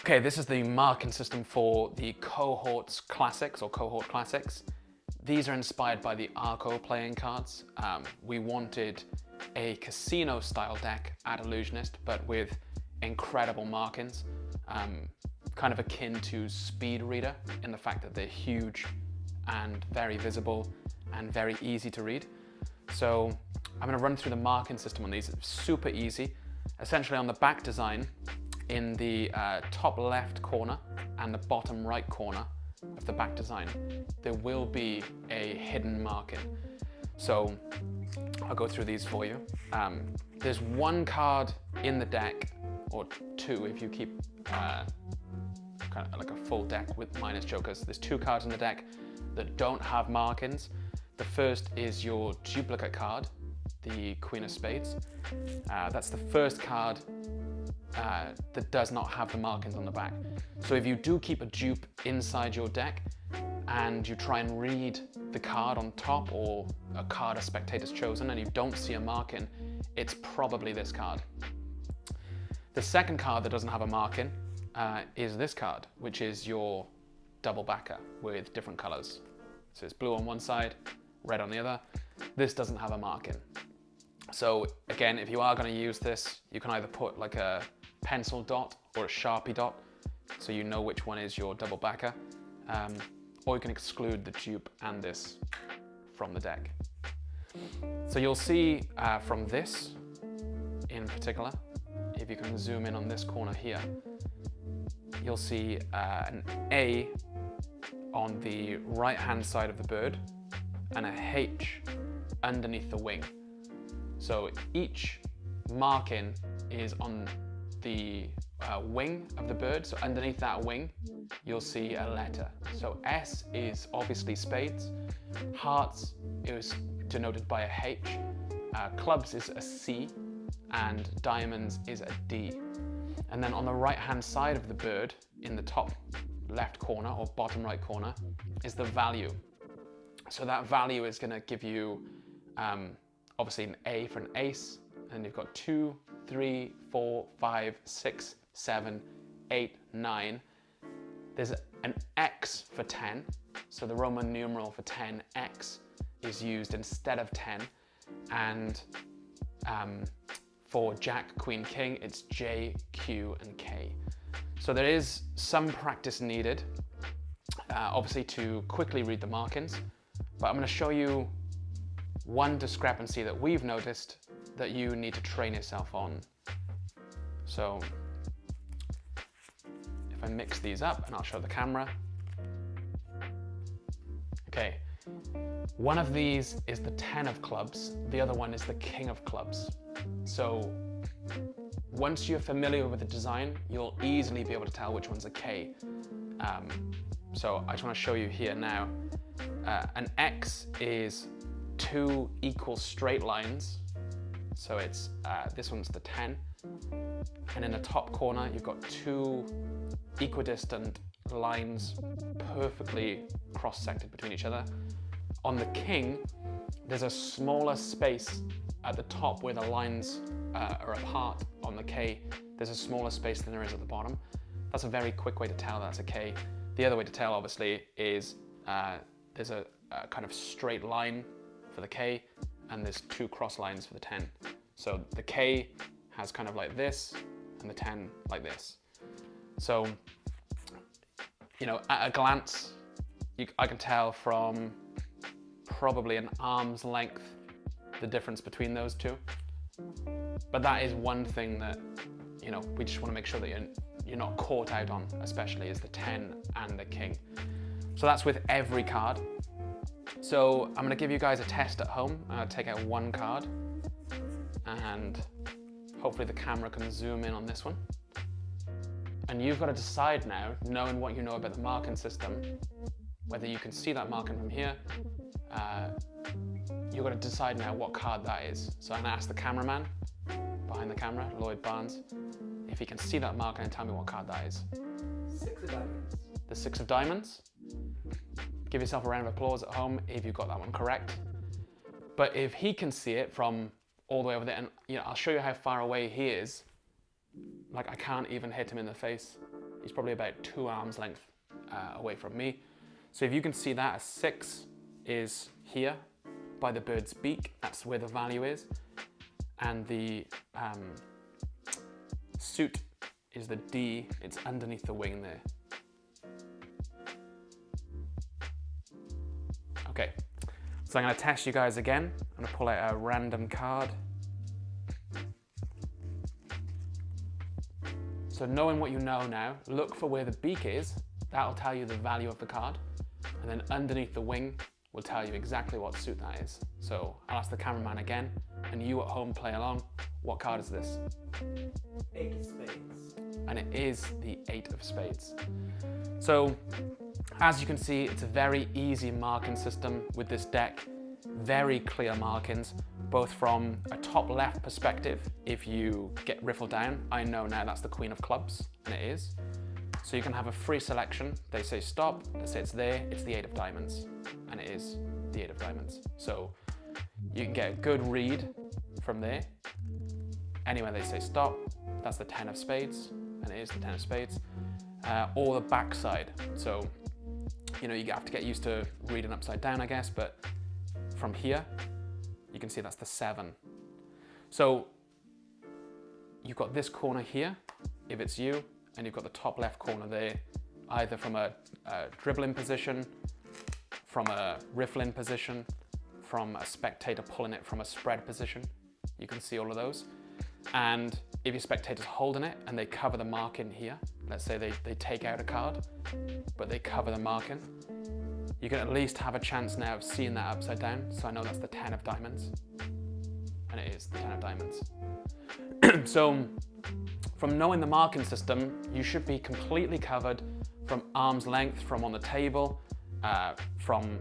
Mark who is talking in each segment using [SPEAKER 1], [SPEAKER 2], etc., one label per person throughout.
[SPEAKER 1] Okay, this is the marking system for the Cohorts Classics or Cohort Classics. These are inspired by the Arco playing cards. We wanted a casino style deck at Illusionist, but with incredible markings, kind of akin to Speed Reader in the fact that they're huge and very visible and very easy to read. So I'm going to run through the marking system on these. It's super easy. Essentially on the back design, in the top left corner and the bottom right corner of the back design, there will be a hidden marking. So I'll go through these for you. There's one card in the deck, or two if you keep kind of like a full deck with minus jokers. There's two cards in the deck that don't have markings. The first is your duplicate card, the Queen of Spades. That's the first card that does not have the markings on the back. So if you do keep a dupe inside your deck and you try and read the card on top, or a card a spectator's chosen, and you don't see a marking, it's probably this card. The second card that doesn't have a marking is this card, which is your double backer with different colors. So it's blue on one side, red on the other. This doesn't have a marking. So again, if you are going to use this, you can either put like a pencil dot or a Sharpie dot, so you know which one is your double backer, or you can exclude the dupe and this from the deck. So you'll see from this in particular, if you can zoom in on this corner here, you'll see an A on the right hand side of the bird and a H underneath the wing. So each marking is on the wing of the bird. So underneath that wing, you'll see a letter. So S is obviously spades. Hearts is denoted by a H. Clubs is a C. And diamonds is a D. And then on the right hand side of the bird, in the top left corner or bottom right corner, is the value. So that value is going to give you obviously an A for an ace, and you've got 2, 3, 4, 5, 6, 7, 8, 9. There's an X for 10, so the Roman numeral for 10, X, is used instead of 10, and for Jack, Queen, King, it's J, Q, and K. So there is some practice needed, obviously, to quickly read the markings, but I'm going to show you one discrepancy that we've noticed that you need to train yourself on. So if I mix these up, and I'll show the camera. Okay, one of these is the 10 of clubs, the other one is the King of clubs. So once you're familiar with the design, you'll easily be able to tell which one's a K. So I just want to show you here now. An X is 2 equal straight lines. So it's this one's the 10. And in the top corner, you've got 2 equidistant lines perfectly cross-sected between each other. On the King, there's a smaller space at the top where the lines are apart. On the K, there's a smaller space than there is at the bottom. That's a very quick way to tell that's a K. The other way to tell, obviously, is there's a kind of straight line for the K, and there's 2 cross lines for the 10. So the K has kind of like this, and the 10 like this. So, you know, at a glance, I can tell from probably an arm's length the difference between those two. But that is one thing that, you know, we just want to make sure that you're not caught out on, especially, is the 10 and the King. So that's with every card. So I'm going to give you guys a test at home. I'll take out one card, and hopefully the camera can zoom in on this one. And you've got to decide now, knowing what you know about the marking system, whether you can see that marking from here. You've got to decide now what card that is. So I'm going to ask the cameraman behind the camera, Lloyd Barnes, if he can see that marking and tell me what card that is.
[SPEAKER 2] 6 of diamonds.
[SPEAKER 1] The 6 of diamonds. Give yourself a round of applause at home if you got that one correct. But if he can see it from all the way over there, and you know, I'll show you how far away he is. Like, I can't even hit him in the face. He's probably about 2 arms length away from me. So if you can see that, a 6 is here by the bird's beak. That's where the value is. And the suit is the D. It's underneath the wing there. Okay, so I'm going to test you guys again. I'm going to pull out a random card. So knowing what you know now, look for where the beak is. That'll tell you the value of the card. And then underneath the wing will tell you exactly what suit that is. So I'll ask the cameraman again, and you at home play along. What card is this?
[SPEAKER 2] 8 of spades.
[SPEAKER 1] And it is the 8 of spades. So as you can see, it's a very easy marking system with this deck. Very clear markings, both from a top left perspective. If you get riffled down, I know now that's the queen of clubs, and it is. So you can have a free selection. They say stop, they say it's there, it's the 8 of diamonds, and it is the 8 of diamonds. So you can get a good read from there. Anywhere they say stop, that's the 10 of spades, and it is the 10 of spades. Or the back side. So, you know, you have to get used to reading upside down, I guess, but from here, you can see that's the 7. So you've got this corner here, if it's you, and you've got the top left corner there, either from a dribbling position, from a riffling position, from a spectator pulling it from a spread position. You can see all of those. And if your spectator's holding it and they cover the marking here, let's say they take out a card, but they cover the marking, you can at least have a chance now of seeing that upside down. So I know that's the 10 of diamonds, and it is the 10 of diamonds. So from knowing the marking system, you should be completely covered from arm's length, from on the table, from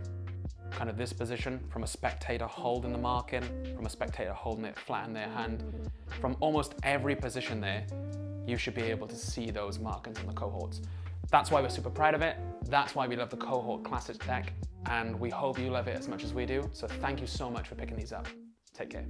[SPEAKER 1] kind of this position, from a spectator holding the marking, from a spectator holding it flat in their hand. From almost every position there, you should be able to see those markings in the cohorts. That's why we're super proud of it. That's why we love the Cohort Classics deck, and we hope you love it as much as we do. So thank you so much for picking these up. Take care.